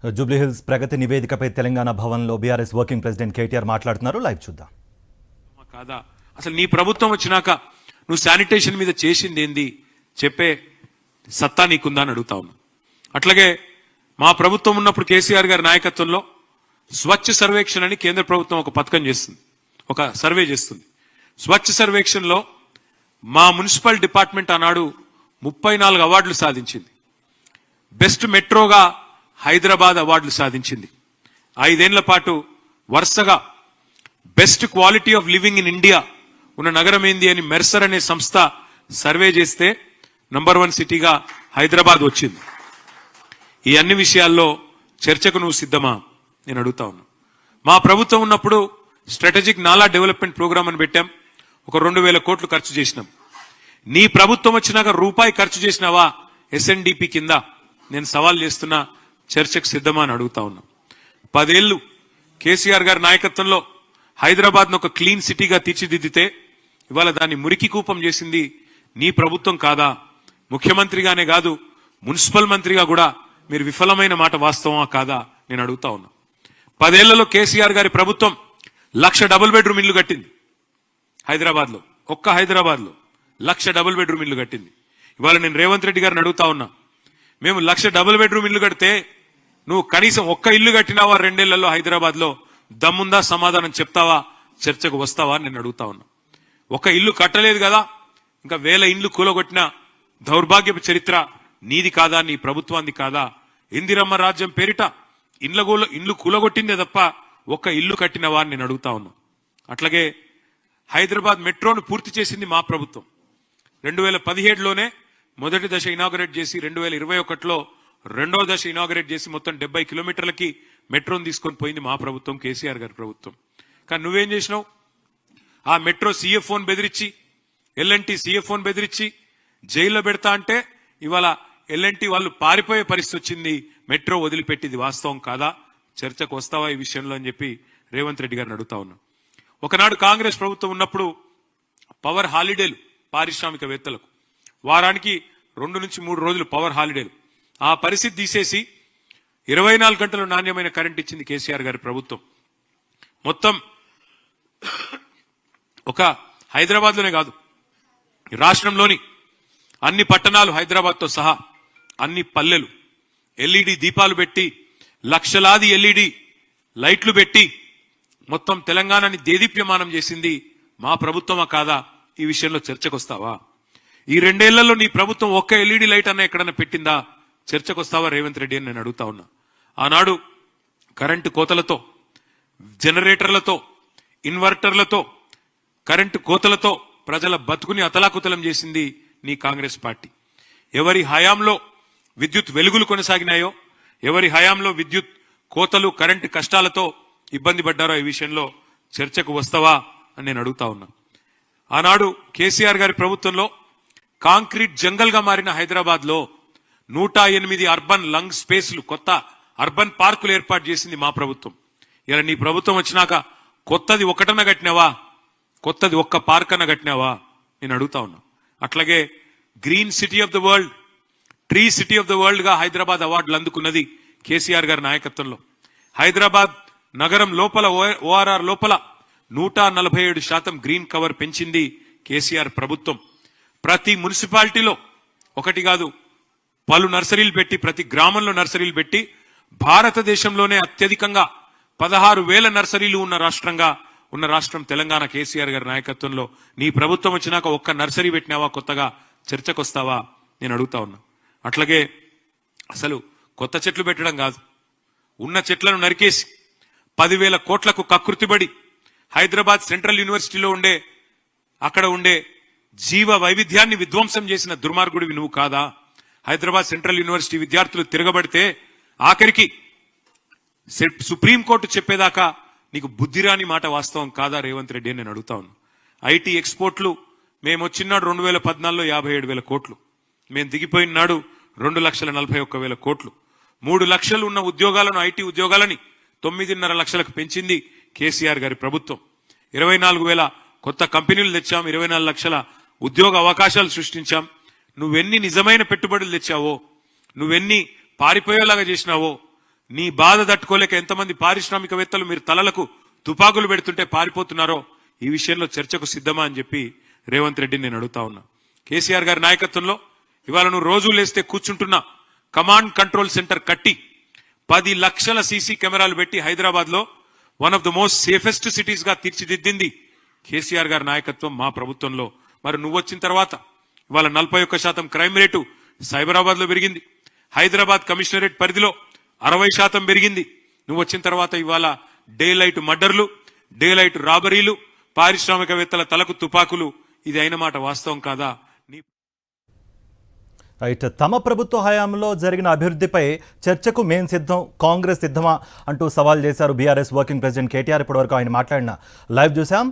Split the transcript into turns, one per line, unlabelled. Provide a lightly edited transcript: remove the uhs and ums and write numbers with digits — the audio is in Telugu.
జూబ్లీహిల్స్ ప్రగతి నివేదికపై తెలంగాణ భవన్లో బీఆర్ఎస్ వర్కింగ్ ప్రెసిడెంట్ కేటీఆర్ మాట్లాడుతున్నారు. లైవ్ చూద్దాం.
కాదా అసలు నీ ప్రభుత్వం వచ్చినాక నువ్వు శానిటేషన్ మీద చేసింది ఏంది చెప్పే సత్తా నీకుందా అని అడుగుతా ఉన్నా. అట్లాగే మా ప్రభుత్వం ఉన్నప్పుడు కేసీఆర్ గారి నాయకత్వంలో స్వచ్ఛ సర్వేక్షణ అని కేంద్ర ప్రభుత్వం ఒక పథకం చేస్తుంది, ఒక సర్వే చేస్తుంది. స్వచ్ఛ సర్వేక్షణలో మా మున్సిపల్ డిపార్ట్మెంట్ ఆనాడు 34 అవార్డులు సాధించింది. బెస్ట్ మెట్రోగా హైదరాబాద్ అవార్డులు సాధించింది. 5 ఏళ్ల పాటు వరుసగా best quality of living in India ఉన్న నగరం ఏంది అని మెర్సర్ అనే సంస్థ సర్వే చేస్తే నంబర్ 1 సిటీగా హైదరాబాద్ వచ్చింది. ఈ అన్ని విషయాల్లో చర్చకు నువ్వు సిద్ధమా నేను అడుగుతా ఉన్నా. మా ప్రభుత్వం ఉన్నప్పుడు స్ట్రాటజిక్ నాలా డెవలప్మెంట్ ప్రోగ్రామ్ అని పెట్టాం. ఒక 2000 కోట్లు ఖర్చు చేసినాం. నీ ప్రభుత్వం వచ్చినాక రూపాయి ఖర్చు చేసినావా ఎస్ఎన్డిపి కింద? నేను సవాల్ చేస్తున్నా, చర్చకు సిద్ధమా అని అడుగుతా ఉన్నా. 10 ఏళ్లు కేసీఆర్ గారి నాయకత్వంలో హైదరాబాద్ ను ఒక క్లీన్ సిటీగా తీర్చిదిద్దితే ఇవాళ దాన్ని మురికి కూపం చేసింది నీ ప్రభుత్వం కాదా? ముఖ్యమంత్రిగానే కాదు, మున్సిపల్ మంత్రిగా కూడా మీరు విఫలమైన మాట వాస్తవమా కాదా నేను అడుగుతా ఉన్నా. 10 ఏళ్లలో కేసీఆర్ గారి ప్రభుత్వం 1,00,000 డబుల్ బెడ్రూమ్ ఇల్లు కట్టింది. హైదరాబాద్ లో, ఒక్క హైదరాబాద్ లో 1,00,000 డబుల్ బెడ్రూమ్ ఇల్లు కట్టింది. ఇవాళ నేను రేవంత్ రెడ్డి గారిని అడుగుతా ఉన్నా, మేము 1,00,000 డబుల్ బెడ్రూమ్ ఇల్లు కడితే నువ్వు కనీసం ఒక్క ఇల్లు కట్టినావా 2 ఏళ్లలో హైదరాబాద్ లో? దమ్ముందా? సమాధానం చెప్తావా? చర్చకు వస్తావా నేను అడుగుతా ఉన్నా. ఒక ఇల్లు కట్టలేదు కదా, ఇంకా 1000 ఇండ్లు కూలగొట్టిన దౌర్భాగ్యపు చరిత్ర నీది కాదా? నీ ప్రభుత్వాన్ని కాదా? ఇందిరమ్మ రాజ్యం పేరిట ఇండ్లు కూలగొట్టిందే తప్ప ఒక్క ఇల్లు కట్టినవా అని నేను అడుగుతా ఉన్నా. అట్లాగే హైదరాబాద్ మెట్రోను పూర్తి చేసింది మా ప్రభుత్వం. 2017లోనే మొదటి దశ ఇనాగరేట్ చేసి 2021లో రెండో దశ ఇనాగరేట్ చేసి మొత్తం 70 కిలోమీటర్లకి మెట్రోను తీసుకొని పోయింది మా ప్రభుత్వం, కేసీఆర్ గారి ప్రభుత్వం. కానీ నువ్వేం చేసినావు? ఆ మెట్రో సీఎఫ్ఓని బెదిరించి, ఎల్ఎన్టీ సీఎఫ్ఓని బెదిరించి జైల్లో పెడతా అంటే ఇవాళ ఎల్ఎన్టీ వాళ్ళు పారిపోయే పరిస్థితి వచ్చింది. మెట్రో వదిలిపెట్టింది వాస్తవం కాదా? చర్చకు వస్తావా ఈ విషయంలో అని చెప్పి రేవంత్ రెడ్డి గారిని అడుగుతా ఉన్నా. ఒకనాడు కాంగ్రెస్ ప్రభుత్వం ఉన్నప్పుడు పవర్ హాలిడేలు పారిశ్రామికవేత్తలకు, వారానికి 2 నుంచి 3 రోజులు పవర్ హాలిడేలు. ఆ పరిస్థితి తీసేసి 24 గంటలు నాణ్యమైన కరెంట్ ఇచ్చింది కేసీఆర్ గారి ప్రభుత్వం. మొత్తం ఒక హైదరాబాద్ లోనే కాదు, రాష్ట్రంలోని అన్ని పట్టణాలు హైదరాబాద్ తో సహా అన్ని పల్లెలు ఎల్ఈడి దీపాలు పెట్టి, లక్షలాది ఎల్ఈడి లైట్లు పెట్టి మొత్తం తెలంగాణని దేదీప్యమానం చేసింది మా ప్రభుత్వమా కాదా? ఈ విషయంలో చర్చకు వస్తావా? ఈ 2 ఏళ్లలో నీ ప్రభుత్వం ఒక్క ఎల్ఈడి లైట్ అన్న ఎక్కడన్నా పెట్టిందా? చర్చకు వస్తావా రేవంత్ రెడ్డి అని నేను అడుగుతా ఉన్నా. ఆనాడు కరెంటు కోతలతో, జనరేటర్లతో, ఇన్వర్టర్లతో, కరెంటు కోతలతో ప్రజల బతుకుని అతలాకుతలం చేసింది నీ కాంగ్రెస్ పార్టీ. ఎవరి హయాంలో విద్యుత్ వెలుగులు కొనసాగినాయో, ఎవరి హయాంలో విద్యుత్ కోతలు, కరెంటు కష్టాలతో ఇబ్బంది పడ్డారో ఈ విషయంలో చర్చకు వస్తావా అని నేను అడుగుతా ఉన్నా. ఆనాడు కేసీఆర్ గారి ప్రభుత్వంలో కాంక్రీట్ జంగల్ గా మారిన హైదరాబాద్ లో 108 అర్బన్ లంగ్ స్పేస్లు, కొత్త అర్బన్ పార్కులు ఏర్పాటు చేసింది మా ప్రభుత్వం. ఇలా నీ ప్రభుత్వం వచ్చినాక కొత్తది ఒకటన్నా కట్టినావా? కొత్తది ఒక్క పార్క్ అన్న కట్టినావా నేను అడుగుతా ఉన్నా. అట్లాగే green city of the world, tree city of the world గా హైదరాబాద్ అవార్డులు అందుకున్నది కేసీఆర్ గారి నాయకత్వంలో. హైదరాబాద్ నగరం లోపల, ఓఆర్ఆర్ లోపల 147% గ్రీన్ కవర్ పెంచింది కేసీఆర్ ప్రభుత్వం. ప్రతి మున్సిపాలిటీలో ఒకటి కాదు, పలు నర్సరీలు పెట్టి, ప్రతి గ్రామంలో నర్సరీలు పెట్టి భారతదేశంలోనే అత్యధికంగా 16,000 నర్సరీలు ఉన్న రాష్ట్రం తెలంగాణ. కేసీఆర్ గారి నాయకత్వంలో నీ ప్రభుత్వం వచ్చినాక ఒక్క నర్సరీ పెట్టినావా? కొత్తగా చర్చకు వస్తావా నేను అడుగుతా ఉన్నా. అట్లాగే అసలు కొత్త చెట్లు పెట్టడం కాదు, ఉన్న చెట్లను నరికేసి 10,000 కోట్లకు కకృతిబడి హైదరాబాద్ సెంట్రల్ యూనివర్సిటీలో అక్కడ ఉండే జీవ వైవిధ్యాన్ని విధ్వంసం చేసిన దుర్మార్గుడివి నువ్వు కాదా? హైదరాబాద్ సెంట్రల్ యూనివర్సిటీ విద్యార్థులు తిరగబడితే ఆఖరికి సుప్రీంకోర్టు చెప్పేదాకా నీకు బుద్ధిరాని మాట వాస్తవం కాదా రేవంత్ రెడ్డి అని నేను అడుగుతా ఉన్నా. ఐటీ ఎక్స్పోర్ట్లు మేము వచ్చినాడు 2014లో 57,000 కోట్లు, మేము దిగిపోయిన నాడు 2,41,000 కోట్లు. 3 లక్షలు ఉన్న ఉద్యోగాలను, ఐటీ ఉద్యోగాలని 9.5 లక్షలకు పెంచింది కేసీఆర్ గారి ప్రభుత్వం. 24,000 కొత్త కంపెనీలు తెచ్చాం, 24 లక్షల ఉద్యోగ అవకాశాలు సృష్టించాం. నువ్వెన్ని నిజమైన పెట్టుబడులు తెచ్చావో, నువ్వెన్ని పారిపోయేలాగా చేసినావో, నీ బాధ తట్టుకోలేక ఎంతమంది పారిశ్రామికవేత్తలు మీరు తలలకు తుపాకులు పెడుతుంటే పారిపోతున్నారో ఈ విషయంలో చర్చకు సిద్ధమా అని చెప్పి రేవంత్ రెడ్డిని నేను అడుగుతా ఉన్నా. కేసీఆర్ గారి నాయకత్వంలో ఇవాళ నువ్వు రోజు లేస్తే కూర్చుంటున్నా కమాండ్ కంట్రోల్ సెంటర్ కట్టి 10 లక్షల సీసీ కెమెరాలు పెట్టి హైదరాబాద్ లో one of the most safest cities గా తీర్చిదిద్దింది కేసీఆర్ గారి నాయకత్వం మా ప్రభుత్వంలో. మరి నువ్వు వచ్చిన తర్వాత ఇవాళ 41% క్రైమ్ రేటు సైబరాబాద్ లో పెరిగింది. హైదరాబాద్ కమిషనరేట్ పరిధిలో 60% పెరిగింది. నువ్వు వచ్చిన తర్వాత ఇవాళ డే లైట్ మర్డర్లు, డే లైట్ రాబరీలు, పారిశ్రామికవేత్తల తలకు తుపాకులు, ఇది అయిన మాట వాస్తవం కాదా?
రైట్. తమ ప్రభుత్వ హయాంలో జరిగిన అభివృద్ధిపై చర్చకు మేం సిద్ధం, కాంగ్రెస్ సిద్ధమా అంటూ సవాల్ చేశారు బీఆర్ఎస్ వర్కింగ్ ప్రెసిడెంట్ కేటీఆర్. ఇప్పటివరకు ఆయన మాట్లాడిన లైవ్ చూసాం.